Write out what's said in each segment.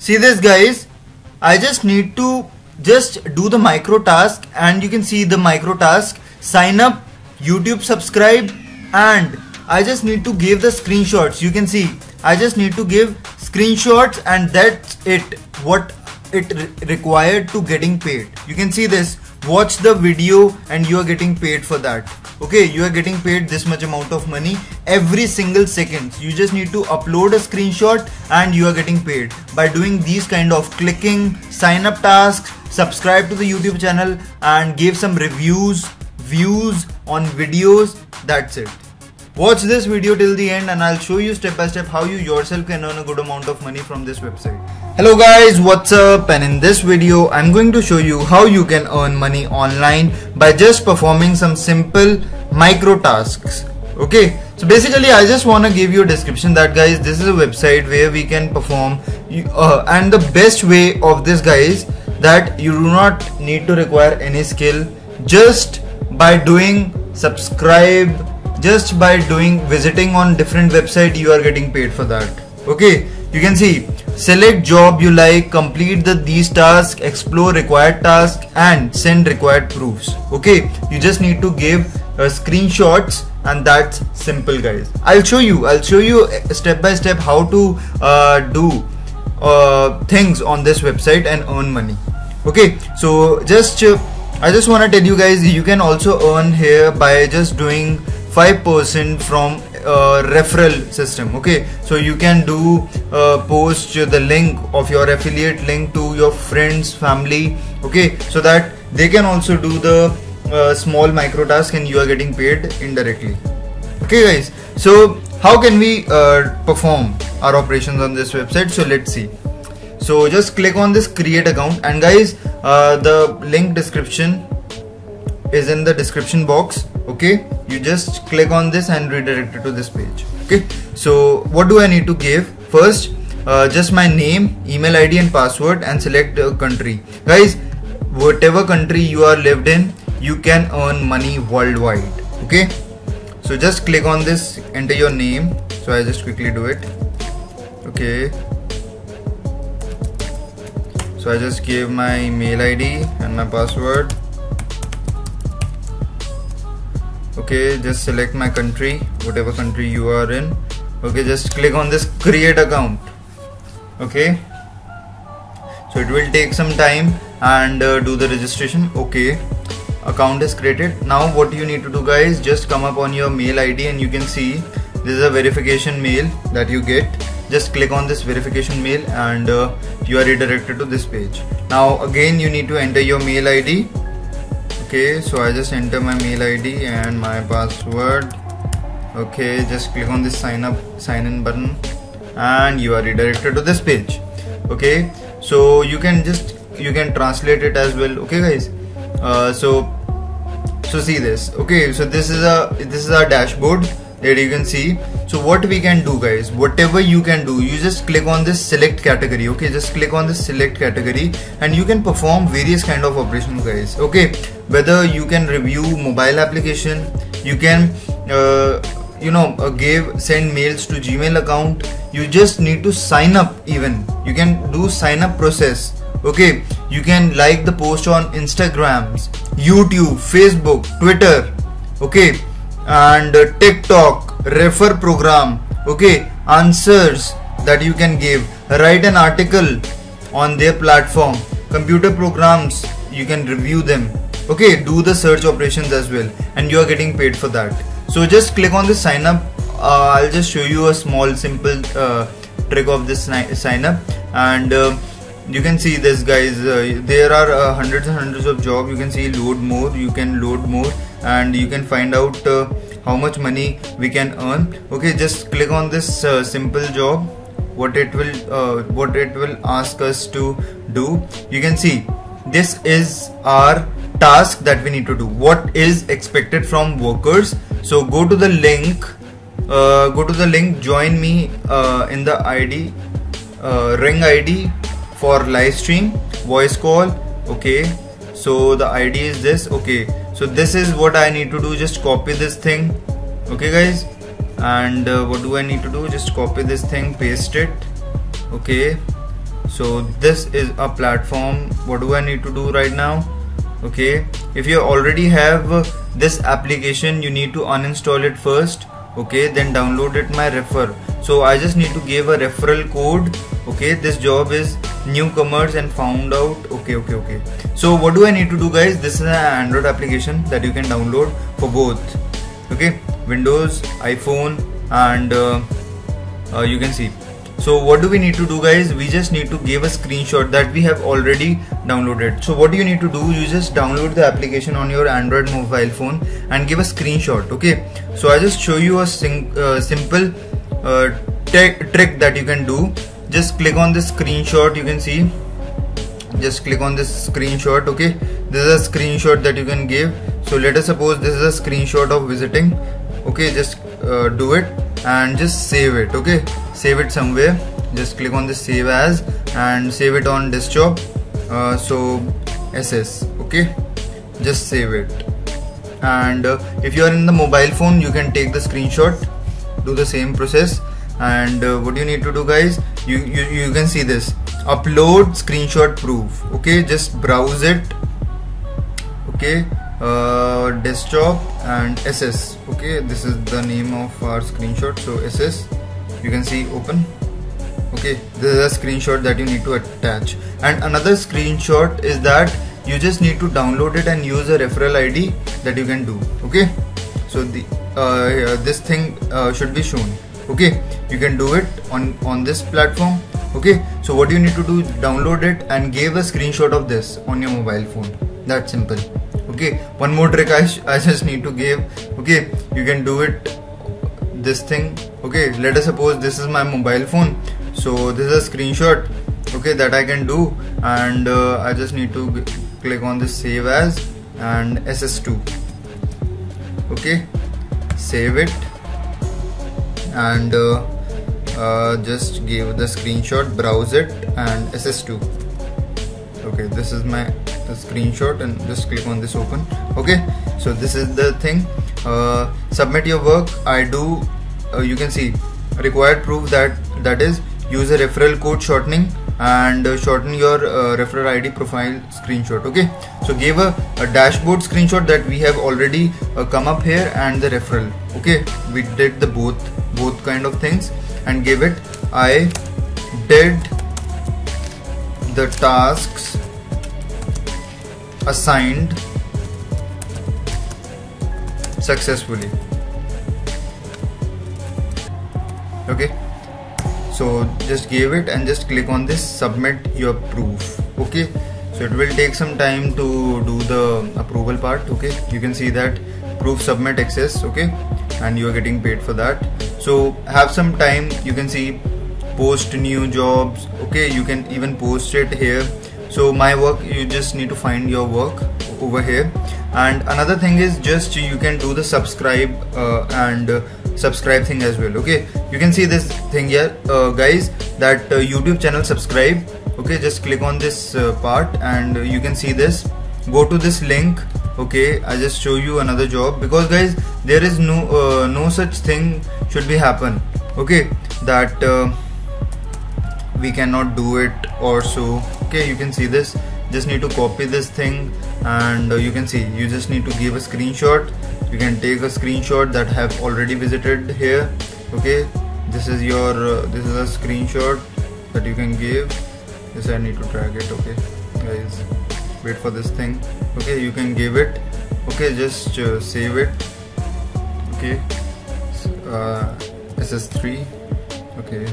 See this guys, I just need to just do the micro task, and you can see the micro task, sign up, YouTube subscribe, and I just need to give the screenshots. You can see I just need to give screenshots, and that's it, what it required to getting paid. You can see this, watch the video and you are getting paid for that. Okay, you are getting paid this much amount of money every single second. You just need to upload a screenshot and you are getting paid by doing these kind of clicking, sign up tasks, subscribe to the YouTube channel, and give some reviews, views on videos. That's it. Watch this video till the end and I'll show you step by step how you yourself can earn a good amount of money from this website. Hello guys, what's up? And in this video I'm going to show you how you can earn money online by just performing some simple micro tasks. Okay, so basically I just want to give you a description that guys, this is a website where we can perform and the best way of this guys, that you do not need to require any skill. Just by doing subscribe, just by doing visiting on different website, you are getting paid for that. Okay, you can see select job you like, complete these tasks, explore required tasks, and send required proofs. Okay, you just need to give screenshots, and that's simple guys. I'll show you step by step how to do things on this website and earn money. Okay, so I just want to tell you guys, you can also earn here by just doing 5% from referral system. Okay, so you can do post the link of your affiliate link to your friends, family, okay, so that they can also do the small micro task and you are getting paid indirectly. Okay guys, so how can we perform our operations on this website? So let's see. So just click on this create account, and guys, the link description is in the description box. Okay, you just click on this and redirect it to this page. Okay, so what do I need to give? First, just my name, email ID and password, and select a country. Guys, whatever country you are lived in, you can earn money worldwide. Okay, so just click on this, enter your name. So I just quickly do it. Okay, so I just gave my mail ID and my password. Okay, just select my country, whatever country you are in. Okay, just click on this create account. Okay, so it will take some time and do the registration. Okay, account is created. Now what you need to do guys, just come up on your mail ID and you can see this is a verification mail that you get. Just click on this verification mail and you are redirected to this page. Now again you need to enter your mail ID. Okay, so I just enter my mail ID and my password. Okay, just click on this sign in button and you are redirected to this page. Okay, so you can translate it as well. Okay guys, so see this. Okay, so this is our dashboard. There you can see. So what we can do guys, whatever you can do, you just click on this select category. Okay, just click on this select category and you can perform various kind of operations guys. Okay, whether you can review mobile application, you can send mails to Gmail account, you just need to sign up. Even you can do sign up process. Okay, you can like the post on Instagrams, YouTube, Facebook, Twitter, okay, and TikTok, refer program. Okay, answers that you can give, write an article on their platform, computer programs, you can review them. Okay, do the search operations as well, and you are getting paid for that. So just click on this sign up. I'll just show you a small simple trick of this sign up, and you can see this guys, there are hundreds and hundreds of jobs. You can see load more, you can load more, and you can find out how much money we can earn. Okay, just click on this simple job, what it will ask us to do. You can see this is our task that we need to do, what is expected from workers. So go to the link, join me in the ID, ring ID for live stream, voice call. Okay, so the ID is this. Okay, so this is what I need to do, just copy this thing. Okay guys, and what do I need to do, just copy this thing, paste it. Okay, So this is a platform. What do I need to do right now? Okay, if you already have this application, you need to uninstall it first. Okay, then download it my refer. So I just need to give a referral code. Okay, this job is newcomers and found out. Okay. So what do I need to do, guys? This is an Android application that you can download for both, okay, Windows, iPhone, and you can see. So what do we need to do, guys? We just need to give a screenshot that we have already downloaded. So what do you need to do? You just download the application on your Android mobile phone and give a screenshot. Okay, so I just show you a simple trick that you can do. Just click on this screenshot. You can see, just click on this screenshot. Okay, this is a screenshot that you can give. So let us suppose this is a screenshot of visiting. Okay, just do it and just save it. Okay, save it somewhere. Just click on this save as and save it on desktop. So SS. Okay, just save it. And if you are in the mobile phone, you can take the screenshot, do the same process. And what you need to do, guys, you can see this upload screenshot proof. Okay, just browse it. Okay, desktop and SS. Okay, this is the name of our screenshot. So SS, you can see, open. Okay, this is a screenshot that you need to attach. And another screenshot is that you just need to download it and use a referral ID that you can do. Okay, so the this thing should be shown. Okay, you can do it on this platform. Okay, so what you need to do, download it and give a screenshot of this on your mobile phone. That's simple. Okay, one more trick I just need to give. Okay, you can do it this thing. Okay, let us suppose this is my mobile phone. So this is a screenshot, okay, that I can do, and I just need to click on this save as and SS2. Okay, save it and just give the screenshot, browse it and SS2. Okay, this is my screenshot and just click on this open. Okay, so this is the thing. Submit your work. I do you can see required proof, that is use a referral code shortening and shorten your referral ID profile screenshot. Okay, so give a dashboard screenshot that we have already come up here, and the referral. Okay, we did the both kind of things, and give it I did the tasks assigned successfully. Okay, so just give it and just click on this submit your proof. Okay, so it will take some time to do the approval part. Okay, you can see that proof submit access. Okay, and you are getting paid for that. So have some time. You can see post new jobs. Okay, you can even post it here. So my work, you just need to find your work over here. And another thing is just you can do the subscribe and subscribe thing as well. Okay, you can see this thing here, guys, that YouTube channel subscribe. Okay, just click on this part and you can see this. Go to this link. Okay, I just show you another job, because guys, there is no such thing should be happen. Okay, that we cannot do it or so. Okay, you can see this. Just need to copy this thing, and you can see you just need to give a screenshot. You can take a screenshot that have already visited here. Okay, this is your this is a screenshot that you can give. This I need to drag it. Okay, guys, wait for this thing. Okay, you can give it. Okay, just save it. Okay, SS3. Okay,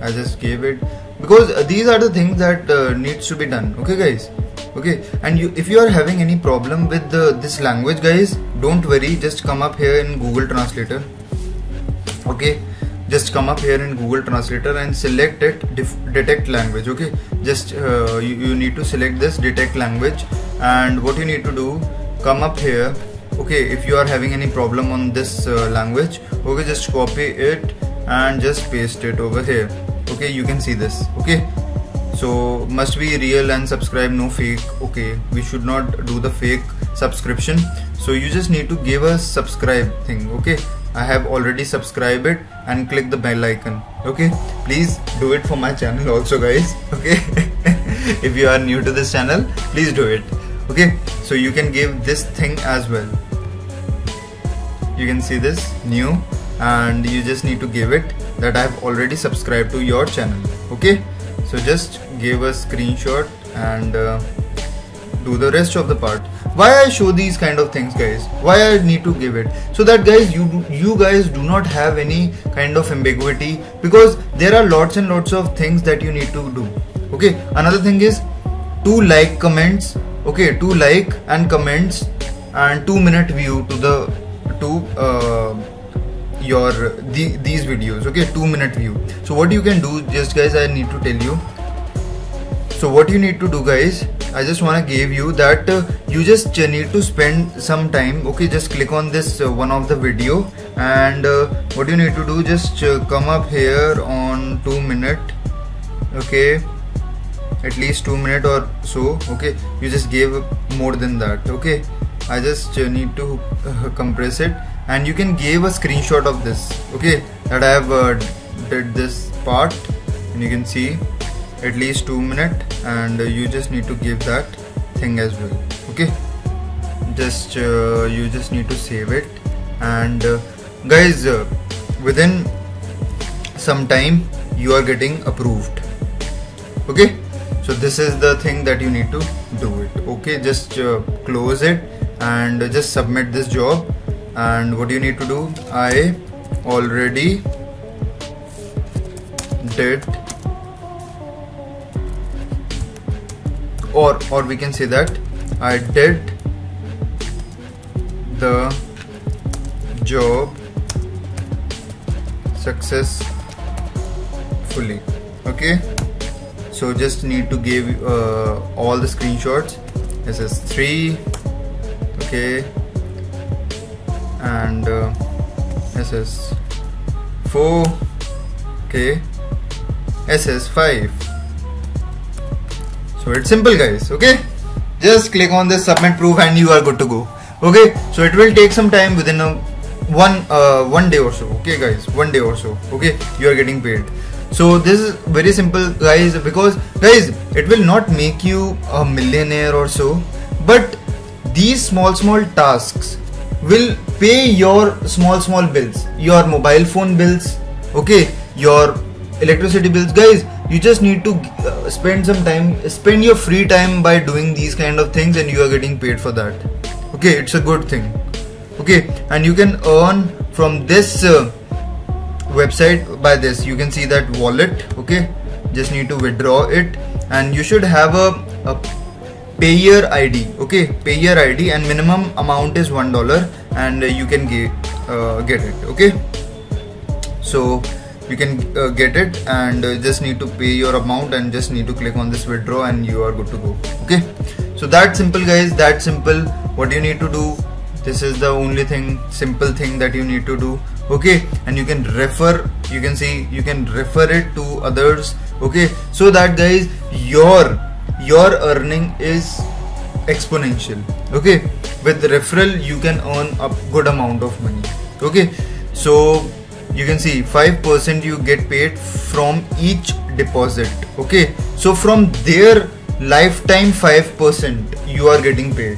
I just gave it, because these are the things that needs to be done. Okay, guys. Okay, and if you are having any problem with this language, guys, don't worry, just come up here in Google Translator. Okay, just come up here in Google Translator and select it, detect language. Okay, just you need to select this detect language, and what you need to do, come up here. Okay, if you are having any problem on this language, okay, just copy it and just paste it over here. Okay, you can see this. Okay, so must be real and subscribe, no fake. Okay, we should not do the fake subscription. So you just need to give a subscribe thing. Okay, I have already subscribed it and click the bell icon. Okay, please do it for my channel also, guys. Okay. If you are new to this channel, please do it. Okay, so you can give this thing as well. You can see this new, and you just need to give it that I have already subscribed to your channel. Okay, so just give a screenshot and do the rest of the part. Why I show these kind of things, guys? Why I need to give it? So that, guys, you guys do not have any kind of ambiguity, because there are lots and lots of things that you need to do. Okay, another thing is 2 like comments. Okay, 2 like and comments and 2-minute view to the these videos. Okay, 2-minute view. So what you can do, just guys, I need to tell you. So what you need to do, guys, I just want to give you that you just need to spend some time. Okay, just click on this one of the video, and what you need to do, just come up here on 2-minute. Okay, at least 2 minutes or so. Okay, you just gave more than that. Okay, I just need to compress it, and you can give a screenshot of this. Okay, that I have did this part, and you can see at least 2 minutes, and you just need to give that thing as well. Okay, just you just need to save it, and guys, within some time you are getting approved. Okay, so this is the thing that you need to do it. Okay, just close it and just submit this job. And what you need to do, I already did, or we can say that I did the job successfully. Okay, so just need to give all the screenshots. SS3, okay, and SS4, okay, SS5. So it's simple, guys. Okay, just click on this submit proof and you are good to go. Okay, so it will take some time, within one day or so. Okay, guys, 1 day or so. Okay, you are getting paid. So this is very simple, guys, because, guys, it will not make you a millionaire or so, but these small tasks will pay your small bills, your mobile phone bills. Okay, your electricity bills. Guys, you just need to spend some time, spend your free time by doing these kind of things, and you are getting paid for that. Okay, it's a good thing. Okay, and you can earn from this website by this. You can see that wallet. Okay, just need to withdraw it, and you should have a payer ID. Okay, payer ID, and minimum amount is $1, and you can get it. Okay, so you can get it, and just need to pay your amount, and just need to click on this withdraw, and you are good to go. Okay, so that's simple, guys, that's simple. What you need to do, this is the only thing, simple thing that you need to do. Okay, and you can refer, you can see, you can refer it to others. Okay, so that, guys, your earning is exponential. Okay, with referral you can earn a good amount of money. Okay, so you can see 5% you get paid from each deposit. Okay, so from their lifetime 5% you are getting paid.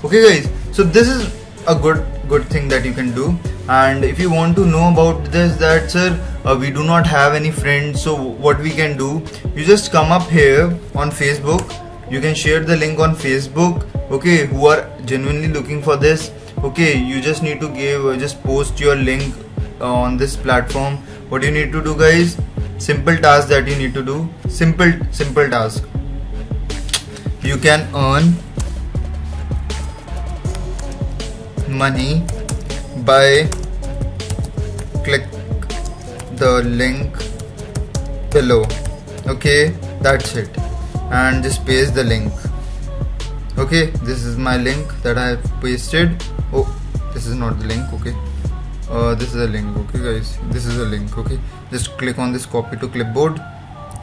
Okay, guys, so this is a good thing that you can do. And if you want to know about this, that, sir, we do not have any friends, so what we can do, you just come up here on Facebook. You can share the link on Facebook. Okay, who are genuinely looking for this. Okay, you just need to just post your link on this platform. What you need to do, guys, simple task that you need to do, simple task. You can earn money by click the link below. Okay, that's it, and just paste the link. Okay, this is my link that I have pasted. Oh, this is not the link. Okay, this is a link. Okay, guys, this is a link. Okay, just click on this copy to clipboard.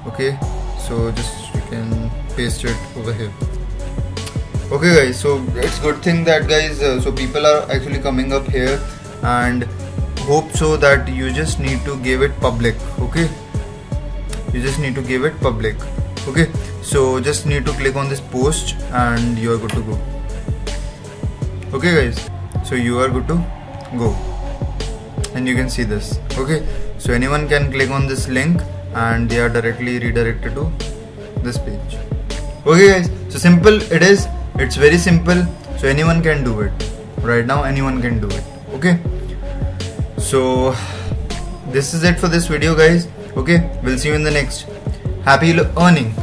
Okay, so just you can paste it over here. Okay, guys, so it's good thing that, guys, so people are actually coming up here, and hope so that you just need to give it public. Okay, you just need to give it public. Okay, so just need to click on this post and you are good to go. Okay guys, so you are good to go, and you can see this. Okay, so anyone can click on this link and they are directly redirected to this page. Okay guys, so simple it is. It's very simple, so anyone can do it. Right now anyone can do it. Okay, so this is it for this video guys. Okay, we'll see you in the next. Happy earning.